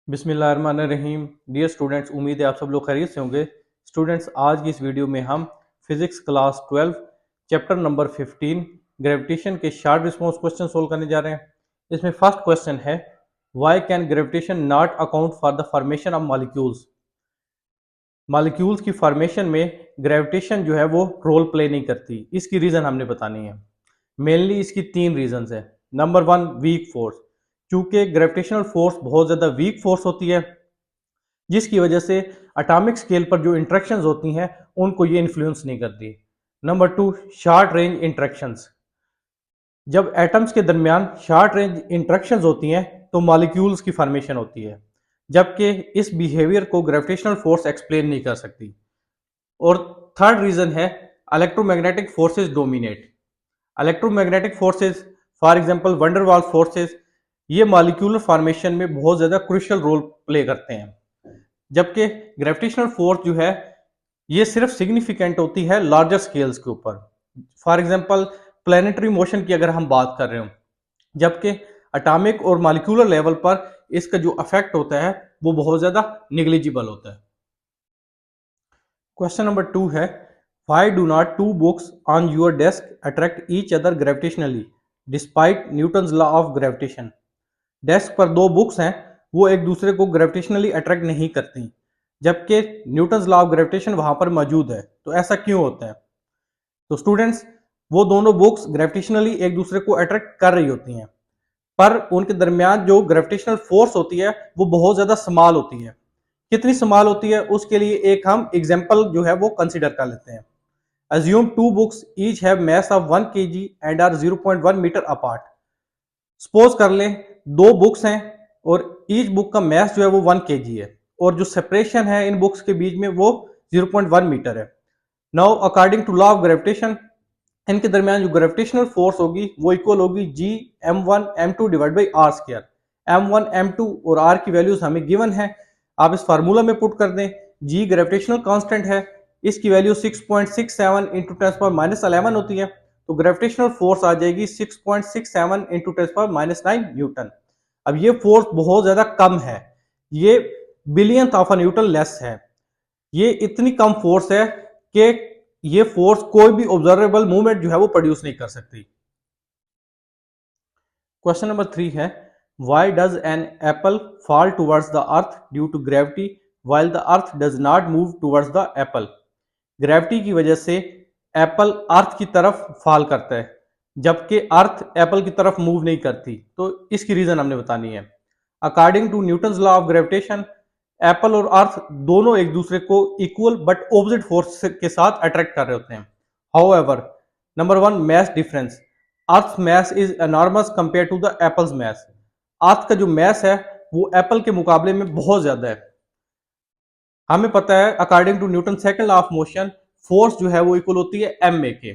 बिस्मिल्लाहिर्रहमानिर्रहीम। Dear students, उम्मीद है आप सब लोग खैरियत से होंगे। स्टूडेंट्स, आज की इस वीडियो में हम physics class 12 chapter number 15 gravitation के शॉर्ट रिस्पॉन्स क्वेश्चन सोल्व करने जा रहे हैं। इसमें फर्स्ट क्वेश्चन है, why can gravitation not account for the formation of molecules. Molecules की फॉर्मेशन में ग्रेविटेशन जो है वो रोल प्ले नहीं करती। इसकी रीज़न हमने बतानी है। मेनली इसकी तीन रीजंस है। Number one, weak force. चूंकि ग्रेविटेशनल फोर्स बहुत ज़्यादा वीक फोर्स होती है, जिसकी वजह से एटॉमिक स्केल पर जो इंट्रैक्शंस होती हैं उनको ये इन्फ्लुएंस नहीं करती। Number two, short range interactions. जब एटम्स के दरमियान शॉर्ट रेंज इंट्रैक्शंस होती हैं तो मॉलिक्यूल्स की फॉर्मेशन होती है, जबकि इस बिहेवियर को ग्रेविटेशनल फोर्स एक्सप्लेन नहीं कर सकती। और थर्ड रीजन है, electromagnetic forces dominate. Electromagnetic forces, for example Van der Waals forces, ये मॉलिक्यूलर फॉर्मेशन में बहुत ज़्यादा क्रूशियल रोल प्ले करते हैं, जबकि ग्रेविटेशनल फोर्स जो है ये सिर्फ सिग्निफिकेंट होती है लार्जर स्केल्स के ऊपर। फॉर एग्जांपल प्लैनेटरी मोशन की अगर हम बात कर रहे हो, जबकि एटॉमिक और मॉलिक्यूलर लेवल पर इसका जो इफेक्ट होता है वो बहुत ज़्यादा निग्लिजिबल होता है। क्वेश्चन नंबर 2 है, why do not two books on your desk attract each other gravitationally despite Newton's law of gravitation. Desk पर दो बुक्स हैं, वो एक दूसरे को ग्रेविटेशनली अट्रैक्ट नहीं करती, जबकि न्यूटन्स लॉ ऑफ ग्रेविटेशन वहां पर मौजूद है। तो ऐसा क्यों होता है? तो स्टूडेंट्स, वो दोनों बुक्स ग्रेविटेशनली एक दूसरे को अट्रैक्ट कर रही होती हैं, पर उनके दरमियान जो ग्रेविटेशनल फोर्स होती है वो बहुत ज्यादा स्मॉल होती है। कितनी स्मॉल होती है उसके लिए एक हम एग्जाम्पल जो है वो कंसिडर कर लेते हैं। Assume two books each have mass of 1 kg and are 0.1 metre apart. Suppose कर लें दो बुक्स हैं और ईच बुक का मैथ जो है वो 1 kg है, और जो सेपरेशन है इन बुक्स के बीच में वो 0.1 मीटर है। Now according to law of gravitation, इनके दरमियान जो ग्रेविटेशनल फोर्स होगी वो इक्वल होगी G m1 m2 divide by R square. m1 m2 और r की वैल्यूज हमें गिवन है, आप इस फार्मूला में पुट कर दें। जी ग्रेविटेशनल कांस्टेंट है, इसकी value 6.67 into ten power minus 11 होती है, तो ग्रेविटेशनल फोर्स आ जाएगी 6.67 into ten power minus 9 Newton. अब ये फोर्स बहुत ज्यादा कम है, ये billionth of a Newton less है। ये इतनी कम फोर्स है कि ये फोर्स कोई भी ऑब्जर्वेबल मूवमेंट जो है वो प्रोड्यूस नहीं कर सकती। क्वेश्चन नंबर 3 है, why does an apple fall towards the earth due to gravity while the earth does not move towards the apple. Gravity की वजह से एप्पल अर्थ की तरफ फॉल करता है, जबकि अर्थ एप्पल की तरफ मूव नहीं करती। तो इसकी रीजन हमने बतानी है। According to Newton's law of gravitation, apple और अर्थ दोनों एक दूसरे को इक्वल बट ऑपोजिट फोर्स के साथ अट्रैक्ट कर रहे होते हैं। However, number one, mass difference. Earth mass is enormous compare to the apple's mass. Earth का जो मैस है वो एप्पल के मुकाबले में बहुत ज्यादा है। हमें पता है according to Newton second law of motion, force जो है वो इक्वल होती है एम ए के।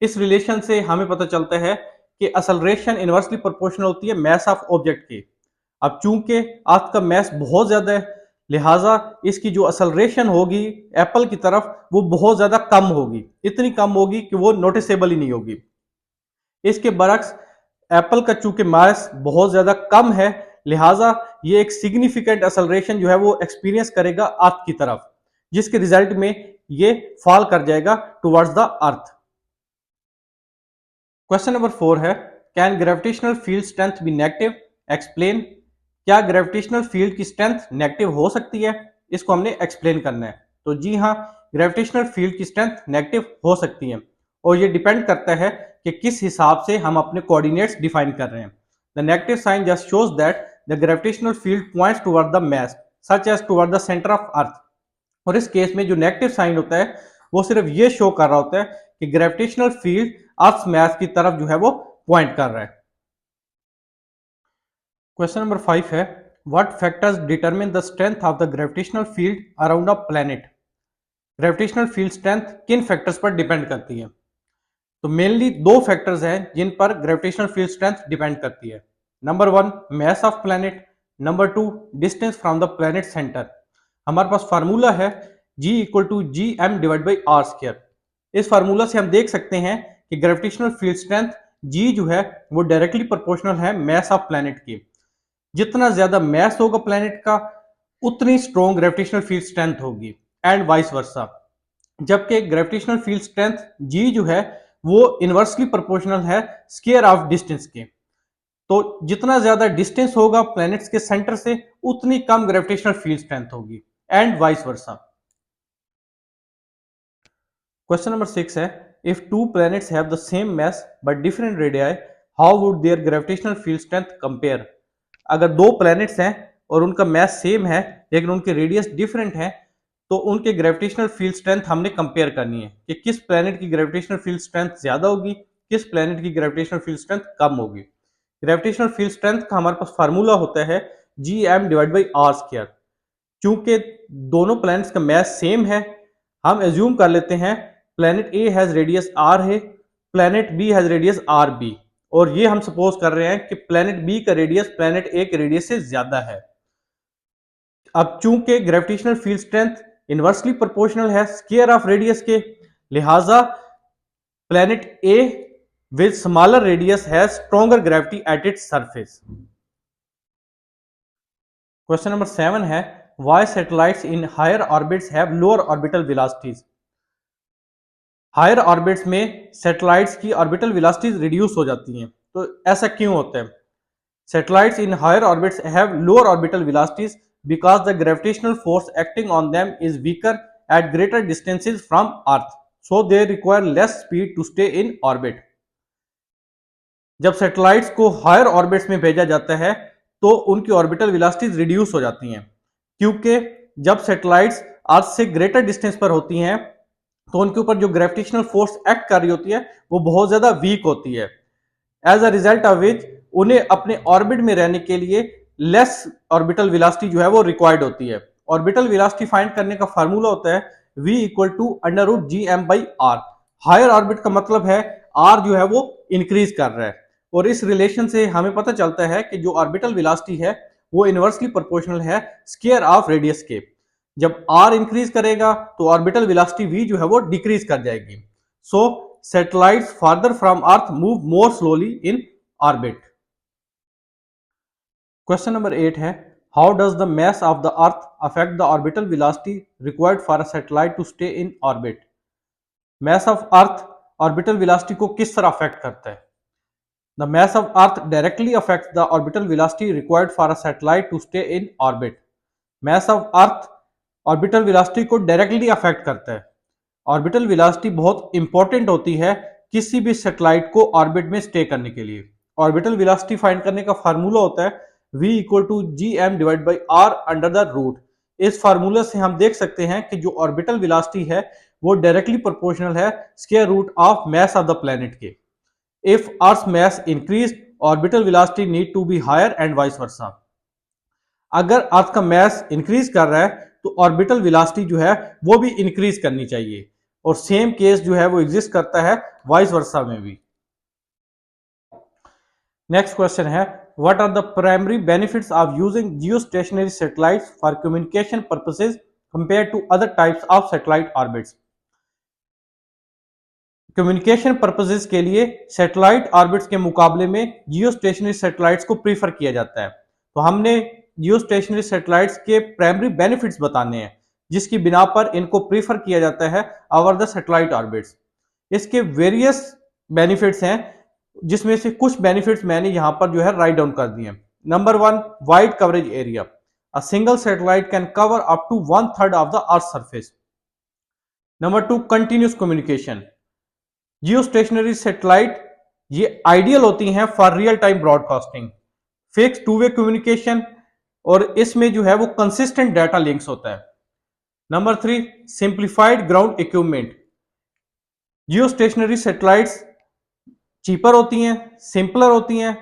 इस रिलेशन से हमें पता चलता है कि असलरेशन इनवर्सली प्रोपोर्शनल होती है मैस ऑफ ऑब्जेक्ट के। अब चूंकि अर्थ का मैस बहुत ज्यादा है, लिहाजा इसकी जो असलरेशन होगी एप्पल की तरफ वो बहुत ज्यादा कम होगी, इतनी कम होगी कि वो नोटिसेबल ही नहीं होगी। इसके बरक्स एप्पल का चूंकि मास बहुत ज्यादा कम है, लिहाजा ये एक सिग्निफिकेंट असलरेशन जो है वो एक्सपीरियंस करेगा अर्थ की तरफ, जिसके रिजल्ट में ये फॉल कर जाएगा towards the earth. Question number 4 है, can gravitational field strength be negative, explain. क्या ग्रेविटेशनल फील्ड की स्ट्रेंथ नेगेटिव हो सकती है? इसको हमने एक्सप्लेन करना है। तो जी हाँ, ग्रेविटेशनल फील्ड की स्ट्रेंथ नेगेटिव हो सकती है, और ये डिपेंड करता है कि किस हिसाब से हम अपने कोऑर्डिनेट्स डिफाइन कर रहे हैं। The negative sign just shows that the gravitational field points toward the mass such as toward the centre of earth. और इस केस में जो नेगेटिव साइन होता है वो सिर्फ ये शो कर रहा होता है कि ग्रेविटेशनल फील्ड अर्थ मैस की तरफ जो है वो पॉइंट कर रहा है। क्वेश्चन नंबर 5 है, what factors determine the strength of the gravitational field around a planet. Gravitational field strength किन फैक्टर्स पर डिपेंड करती है? तो मेनली दो फैक्टर्स हैं जिन पर ग्रेविटेशनल फील्ड स्ट्रेंथ डिपेंड करती है। Number one, mass of planet. Number two, distance from the planet centre. हमारे पास फार्मूला है G equal to G M divide by R square. इस फार्मूला से हम देख सकते हैं कि ग्रेविटेशनल फील्ड स्ट्रेंथ G जो है वो डायरेक्टली प्रोपोर्शनल है मैस ऑफ प्लैनेट की। जितना ज्यादा मैस होगा प्लैनेट का उतनी स्ट्रॉन्ग ग्रेविटेशनल फील्ड स्ट्रेंथ होगी, एंड वाइस वर्सा। जबकि ग्रेविटेशनल फील्ड स्ट्रेंथ जी जो है वो इनवर्सली प्रोपोर्शनल है स्क्वायर ऑफ डिस्टेंस के। तो जितना ज्यादा डिस्टेंस होगा प्लैनेट्स के सेंटर से उतनी कम ग्रेविटेशनल फील्ड स्ट्रेंथ होगी, and vice versa. Question number 6 है, if two planets have the same mass but different radii, how would their gravitational field strength compare. अगर दो प्लैनेट्स हैं और उनका मास सेम है लेकिन उनके रेडियस डिफरेंट है, तो उनके ग्रेविटेशनल फील्ड स्ट्रेंथ हमने कंपेयर करनी है कि किस प्लैनेट की ग्रेविटेशनल फील्ड स्ट्रेंथ ज्यादा होगी, किस प्लैनेट की ग्रेविटेशनल फील्ड स्ट्रेंथ कम होगी। ग्रेविटेशनल फील्ड स्ट्रेंथ का हमारे पास फार्मूला होता है Gm divide by R square. चूंकि दोनों प्लैनेट्स का मास सेम है, हम एज्यूम कर लेते हैं planet A has radius r है, planet B has radius r b, और ये हम सपोज कर रहे हैं कि प्लैनेट बी का रेडियस प्लैनेट ए के रेडियस से ज्यादा है। अब चूंकि gravitational field strength inversely proportional है स्क्वायर ऑफ रेडियस के, लिहाजा planet A with smaller radius has stronger gravity at its surface. Question number 7 है, why satellites in higher orbits have lower orbital velocities. Higher orbits में satellites की orbital velocities reduce हो जाती हैं, तो ऐसा क्यों होता है। Satellites in higher orbits have lower orbital velocities because the gravitational force acting on them is weaker at greater distances from earth, so they require less speed to stay in orbit। जब satellites को higher orbits में भेजा जाता है तो उनकी orbital velocities reduce हो जाती हैं, क्योंकि जब सैटेलाइट्स अर्थ से ग्रेटर डिस्टेंस पर होती हैं तो उनके ऊपर जो ग्रेविटेशनल फोर्स एक्ट कर रही होती है वो बहुत ज्यादा वीक होती है। As a result of which उन्हें अपने ऑर्बिट में रहने के लिए लेस ऑर्बिटल वेलोसिटी जो है वो रिक्वायर्ड होती है। ऑर्बिटल वेलोसिटी फाइंड करने का फार्मूला होता है v equal to under root G M by R. Higher orbit का मतलब है r जो है वो इंक्रीज कर रहा है, और इस रिलेशन से हमें पता चलता है कि जो ऑर्बिटल वेलोसिटी है वो इनवर्सली प्रोपोर्शनल है स्क्वायर ऑफ रेडियस के। जब r इंक्रीज करेगा तो ऑर्बिटल वेलोसिटी v जो है वो डिक्रीज कर जाएगी। सो satellites farther from earth move more slowly in orbit। Question number 8 है, how does the mass of the earth affect the orbital velocity required for a satellite to stay in orbit। mass of earth orbital velocity को किस तरह affect करता है। The mass of earth directly affects the orbital velocity required for a satellite to stay in orbit। mass of earth orbital velocity को directly affect करता है। Orbital velocity बहुत important होती है किसी भी सैटेलाइट को ऑर्बिट में स्टे करने के लिए। ऑर्बिटल वेलोसिटी फाइंड करने का फार्मूला होता है v equal to G M divide by R under the root. इस फार्मूला से हम देख सकते हैं कि जो ऑर्बिटल वेलोसिटी है वो डायरेक्टली प्रोपोर्शनल है square root of mass of the planet के। If Earth mass increase orbital velocity need to be higher and vice versa. अगर अर्थ का मास इंक्रीज कर रहा है तो ऑर्बिटल वेलोसिटी जो है वो भी इंक्रीज करनी चाहिए, और सेम केस जो है वो एग्जिस्ट करता है वाइस वर्सा में भी। नेक्स्ट क्वेश्चन है, what are the primary benefits of using geostationary satellites for communication purposes compare to other types of satellite orbits. Communication purposes के लिए सैटेलाइट ऑर्बिट्स के मुकाबले में जियोस्टेशनरी सैटेलाइट्स को प्रीफर किया जाता है। तो हमने जियोस्टेशनरी सैटेलाइट्स के प्राइमरी बेनिफिट्स बताने हैं जिसकी बिना पर इनको प्रीफर किया जाता है ओवर द सैटेलाइट ऑर्बिट्स। इसके वेरियस बेनिफिट्स हैं जिसमें से कुछ बेनिफिट्स मैंने यहां पर जो है राइट डाउन कर दिए। Number 1, wide coverage area. A single satellite can cover up to 1/3 of the earth surface. Number 2, continuous communication. Geostationary satellite ये आइडियल होती हैं for real time broadcasting, fix two way communication, और इसमें जो है वो कंसिस्टेंट डाटा लिंक्स होता है। Number 3, simplified ground equipment. Geostationary satellites cheaper होती हैं, सिंपलर होती हैं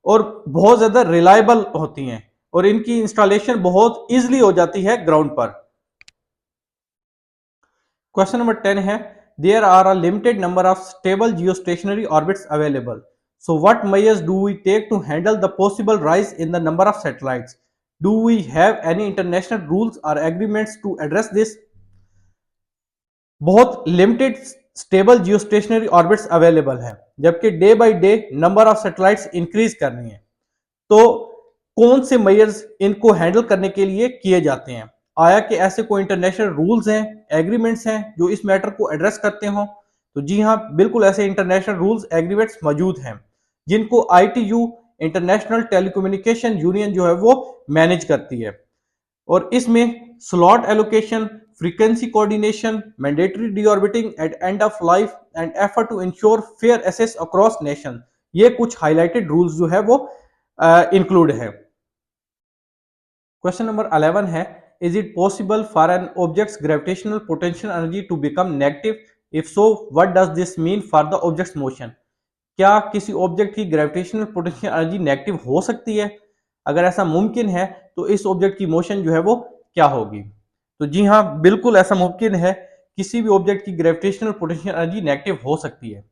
और बहुत ज्यादा रिलायबल होती हैं, और इनकी इंस्टॉलेशन बहुत इजीली हो जाती है ग्राउंड पर। क्वेश्चन नंबर 10 है, there are a limited number of stable geostationary orbits available, so what measures do we take to handle the possible rise in the number of satellites. Do we have any international rules और agreements to address this. बहुत limited stable geostationary orbits available है, जबकि day by day number of satellites increase कर रही हैं। तो कौन से मेजर्स इनको हैंडल करने के लिए किए जाते हैं। आया कि ऐसे कोई इंटरनेशनल रूल्स हैं, एग्रीमेंट्स हैं जो इस मैटर को एड्रेस करते हो। तो जी हाँ, बिल्कुल ऐसे इंटरनेशनल रूल्स एग्रीमेंट्स मौजूद हैं जिनको आईटीयू इंटरनेशनल टेलीकम्युनिकेशन यूनियन जो है वो मैनेज करती है। और इसमें slot allocation, frequency coordination, mandatory deorbiting at end of life and effort to ensure fair access across nation, ये कुछ हाईलाइटेड रूल्स जो है वो इंक्लूड है। क्वेश्चन नंबर 11 है, is it possible for an object's gravitational potential energy to become negative? If so, what does this mean for the object's motion? क्या किसी object की ग्रेविटेशनल पोटेंशियल एनर्जी नेगेटिव हो सकती है? अगर ऐसा मुमकिन है तो इस ऑब्जेक्ट की मोशन जो है वो क्या होगी? तो जी हाँ, बिल्कुल ऐसा मुमकिन है, किसी भी ऑब्जेक्ट की ग्रेविटेशनल पोटेंशियल एनर्जी नेगेटिव हो सकती है।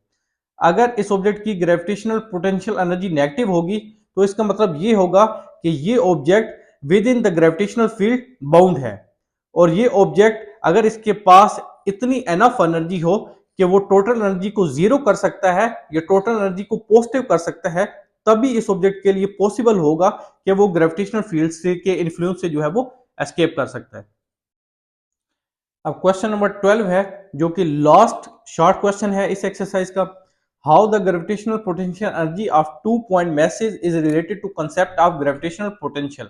अगर इस ऑब्जेक्ट की ग्रेविटेशनल पोटेंशियल एनर्जी नेगेटिव होगी तो इसका मतलब ये होगा कि ये object with in the gravitational field bound है, और ये ऑब्जेक्ट अगर इसके पास इतनी एनफ एनर्जी हो कि वो टोटल एनर्जी को जीरो कर सकता है या टोटल एनर्जी को पॉजिटिव कर सकता है, तभी इस ऑब्जेक्ट के लिए पॉसिबल होगा कि वो ग्रेविटेशनल फील्ड से के इन्फ्लुएंस से जो है वो एस्केप कर सकता है। अब क्वेश्चन नंबर 12 है, जो कि लास्ट शॉर्ट क्वेश्चन है इस एक्सरसाइज का। How the gravitational potential energy of two point masses is related to concept of gravitational potential.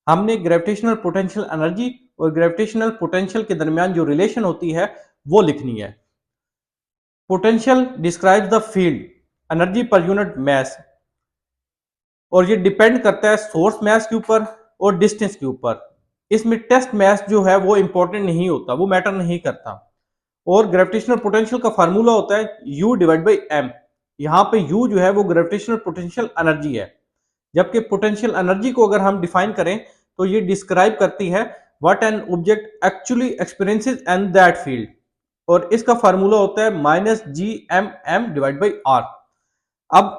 हमने ग्रेविटेशनल पोटेंशियल एनर्जी और ग्रेविटेशनल पोटेंशियल के दरमियान जो रिलेशन होती है वो लिखनी है। Potential describes the field energy per unit mass, और ये डिपेंड करता है सोर्स मास के ऊपर और डिस्टेंस के ऊपर। इसमें टेस्ट मास जो है वो इंपॉर्टेंट नहीं होता, वो मैटर नहीं करता। और ग्रेविटेशनल पोटेंशियल का फार्मूला होता है U डिवाइड बाई एम। यहाँ पे U जो है वो ग्रेविटेशनल पोटेंशियल एनर्जी है, जबकि पोटेंशियल एनर्जी को अगर हम डिफाइन करें तो ये डिस्क्राइब करती है what an object actually experiences in that field, और इसका फार्मूला होता है -Gmm डिवाइड बाई आर। अब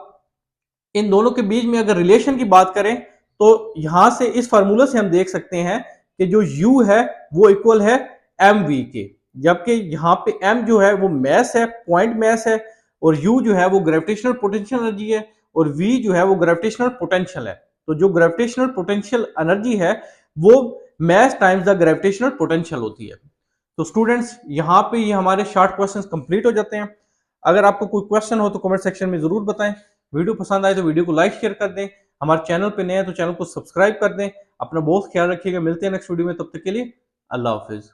इन दोनों के बीच में अगर रिलेशन की बात करें तो यहां से इस फार्मूला से हम देख सकते हैं कि जो U है वो इक्वल है mv के, जबकि यहाँ पे m जो है वो मैस है, पॉइंट मैस है, और U जो है वो ग्रेविटेशनल पोटेंशियल एनर्जी है, और V जो है वो ग्रेविटेशनल पोटेंशियल है। तो जो ग्रेविटेशनल पोटेंशियल एनर्जी है वो mass times the gravitational potential होती है। तो स्टूडेंट्स, यहाँ पे ये हमारे शॉर्ट क्वेश्चंस कंप्लीट हो जाते हैं। अगर आपको कोई क्वेश्चन हो तो कमेंट सेक्शन में जरूर बताएं। वीडियो पसंद आए तो वीडियो को लाइक शेयर कर दें। हमारे चैनल पे नए हैं तो चैनल को सब्सक्राइब कर दें। अपना बहुत ख्याल रखिएगा, मिलते हैं नेक्स्ट वीडियो में, तब तक के लिए अल्लाह हाफिज।